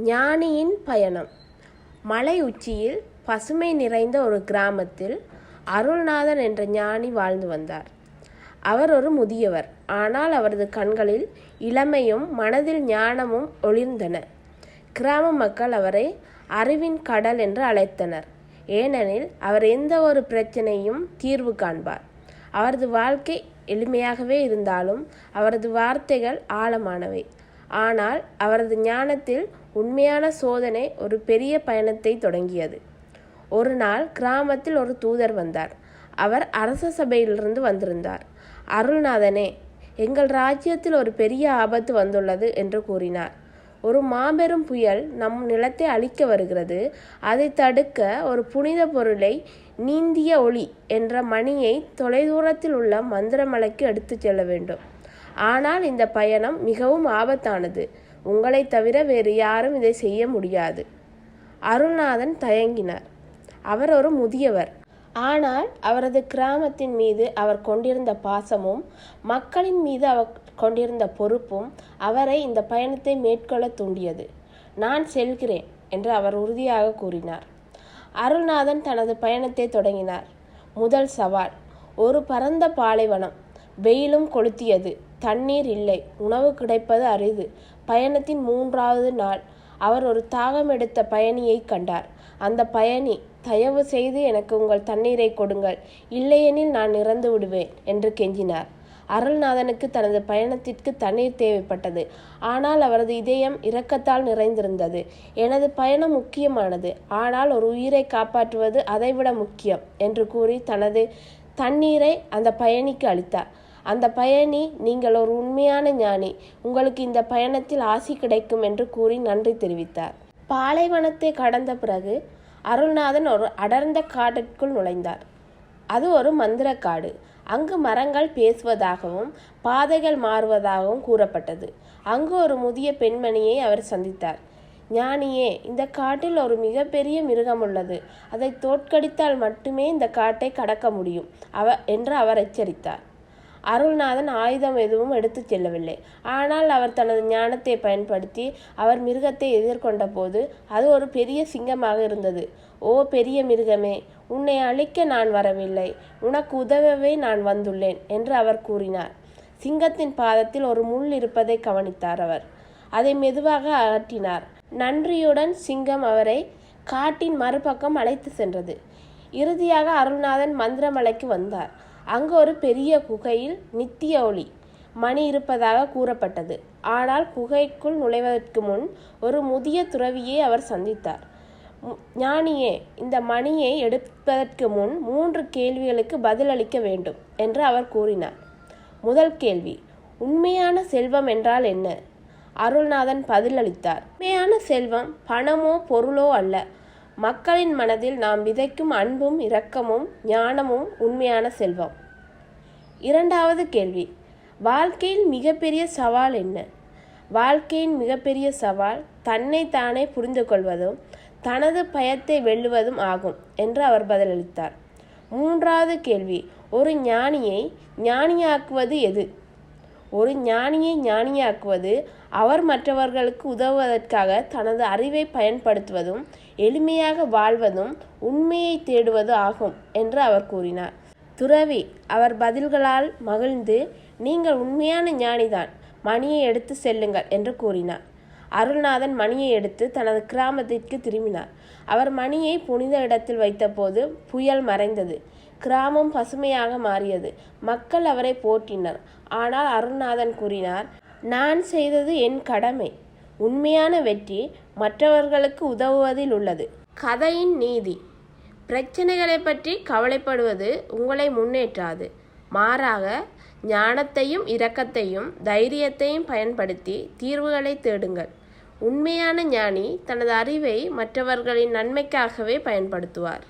ஞானியின் பயணம். மலை உச்சியில் பசுமை நிறைந்த ஒரு கிராமத்தில் அருள்நாதன் என்ற ஞானி வாழ்ந்து வந்தார். அவர் ஒரு முதியவர். ஆனால் அவரது கண்களில் இளமையும் மனதில் ஞானமும் ஒளிர்ந்தன. கிராம மக்கள் அவரை அறிவின் கடல் என்று அழைத்தனர். ஏனெனில் அவர் எந்த ஒரு பிரச்சனையும் தீர்வு காண்பார். அவரது வாழ்க்கை எளிமையாகவே இருந்தாலும் அவரது வார்த்தைகள் ஆழமானவை. ஆனால் அவரது ஞானத்தில் உண்மையான சோதனை ஒரு பெரிய பயணத்தை தொடங்கியது. ஒரு நாள் கிராமத்தில் ஒரு தூதர் வந்தார். அவர் அரச சபையிலிருந்து வந்திருந்தார். அருள்நாதனே, எங்கள் ராஜ்யத்தில் ஒரு பெரிய ஆபத்து வந்துள்ளது என்று கூறினார். ஒரு மாபெரும் புயல் நம் நிலத்தை அழிக்க வருகிறது. அதை தடுக்க ஒரு புனித பொருளை, நீந்திய ஒளி என்ற மணியை தொலைதூரத்தில் உள்ள மந்திரமலைக்கு எடுத்துச் செல்ல வேண்டும். ஆனால் இந்த பயணம் மிகவும் ஆபத்தானது. உங்களை தவிர வேறு யாரும் இதை செய்ய முடியாது. அருள்நாதன் தயங்கினார். அவர் ஒரு முதியவர். ஆனால் அவரது கிராமத்தின் மீது அவர் கொண்டிருந்த பாசமும் மக்களின் மீது அவர் கொண்டிருந்த பொறுப்பும் அவரை இந்த பயணத்தை மேற்கொள்ள தூண்டியது. நான் செல்கிறேன் என்று அவர் உறுதியாக கூறினார். அருள்நாதன் தனது பயணத்தை தொடங்கினார். முதல் சவால் ஒரு பரந்த பாலைவனம். வெயிலும் கொளுத்தியது. தண்ணீர் இல்லை. உணவு கிடைப்பது அரிது. பயணத்தின் 3வது நாள் அவர் ஒரு தாகம் எடுத்த பயணியை கண்டார். அந்த பயணி, தயவு செய்து எனக்கு உங்கள் தண்ணீரை கொடுங்கள், இல்லையெனில் நான் இறந்து விடுவேன் என்று கெஞ்சினார். அருள்நாதனுக்கு தனது பயணத்திற்கு தண்ணீர் தேவைப்பட்டது. ஆனால் அவரது இதயம் இரக்கத்தால் நிறைந்திருந்தது. எனது பயணம் முக்கியமானது, ஆனால் ஒரு உயிரை காப்பாற்றுவது அதைவிட முக்கியம் என்று கூறி தனது தண்ணீரை அந்த பயணிக்கு அளித்தார். அந்த பயணி, நீங்கள் ஒரு உண்மையான ஞானி, உங்களுக்கு இந்த பயணத்தில் ஆசி கிடைக்கும் என்று கூறி நன்றி தெரிவித்தார். பாலைவனத்தை கடந்த பிறகு அருள்நாதன் ஒரு அடர்ந்த காட்டிற்குள் நுழைந்தார். அது ஒரு மந்திர காடு. அங்கு மரங்கள் பேசுவதாகவும் பாதைகள் மாறுவதாகவும் கூறப்பட்டது. அங்கு ஒரு முதிய பெண்மணியை அவர் சந்தித்தார். ஞானியே, இந்த காட்டில் ஒரு மிகப்பெரிய மிருகம் உள்ளது. அதை தோற்கடித்தால் மட்டுமே இந்த காட்டை கடக்க முடியும் என்று அவர் எச்சரித்தார். அருள்நாதன் ஆயுதம் எதுவும் எடுத்து செல்லவில்லை. ஆனால் அவர் தனது ஞானத்தை பயன்படுத்தி அவர் மிருகத்தை எதிர்கொண்ட போது அது ஒரு பெரிய சிங்கமாக இருந்தது. ஓ பெரிய மிருகமே, உன்னை அழிக்க நான் வரவில்லை, உனக்கு உதவவே நான் வந்துள்ளேன் என்று அவர் கூறினார். சிங்கத்தின் பாதத்தில் ஒரு முள் இருப்பதை கவனித்தார். அவர் அதை மெதுவாக அகற்றினார். நன்றியுடன் சிங்கம் அவரை காட்டின் மறுபக்கம் அழைத்து சென்றது. இறுதியாக அருள்நாதன் மந்திரமலைக்கு வந்தார். அங்கு ஒரு பெரிய குகையில் நித்திய ஒளி மணி இருப்பதாக கூறப்பட்டது. ஆனால் குகைக்குள் நுழைவதற்கு முன் ஒரு முதிய துறவியை அவர் சந்தித்தார். ஞானியே, இந்த மணியை எடுப்பதற்கு முன் 3 கேள்விகளுக்கு பதிலளிக்க வேண்டும் என்று அவர் கூறினார். முதல் கேள்வி, உண்மையான செல்வம் என்றால் என்ன? அருள்நாதன் பதிலளித்தார். உண்மையான செல்வம் பணமோ பொருளோ அல்ல. மக்களின் மனதில் நாம் விதைக்கும் அன்பும் இரக்கமும் ஞானமும் உண்மையான செல்வம். இரண்டாவது கேள்வி, வாழ்க்கையில் மிகப்பெரிய சவால் என்ன? வாழ்க்கையின் மிகப்பெரிய சவால் தன்னை தானே புரிந்து கொள்வதும் தனது பயத்தை வெல்லுவதும் ஆகும் என்று அவர் பதிலளித்தார். மூன்றாவது கேள்வி, ஒரு ஞானியை ஞானியாக்குவது எது? ஒரு ஞானியை ஞானியாக்குவது அவர் மற்றவர்களுக்கு உதவுவதற்காக தனது அறிவை பயன்படுத்துவதும் எளிமையாக வாழ்வதும் உண்மையை தேடுவது ஆகும் என்று அவர் கூறினார். துறவி அவர் பதில்களால் மகிழ்ந்து, நீங்கள் உண்மையான ஞானிதான், மணியை எடுத்து செல்லுங்கள் என்று கூறினார். அருள்நாதன் மணியை எடுத்து தனது கிராமத்திற்கு திரும்பினார். அவர் மணியை புனித இடத்தில் வைத்தபோது புயல் மறைந்தது. கிராமம் பசுமையாக மாறியது. மக்கள் அவரை போற்றினர். ஆனால் அருள்நாதன் கூறினார், நான் செய்தது என் கடமை. உண்மையான வெற்றி மற்றவர்களுக்கு உதவுவதில் உள்ளது. கதையின் நீதி, பிரச்சனைகளை பற்றி கவலைப்படுவது உங்களை முன்னேற்றாது. மாறாக ஞானத்தையும் இரக்கத்தையும் தைரியத்தையும் பயன்படுத்தி தீர்வுகளை தேடுங்கள். உண்மையான ஞானி தனது அறிவை மற்றவர்களின் நன்மைக்காகவே பயன்படுத்துவார்.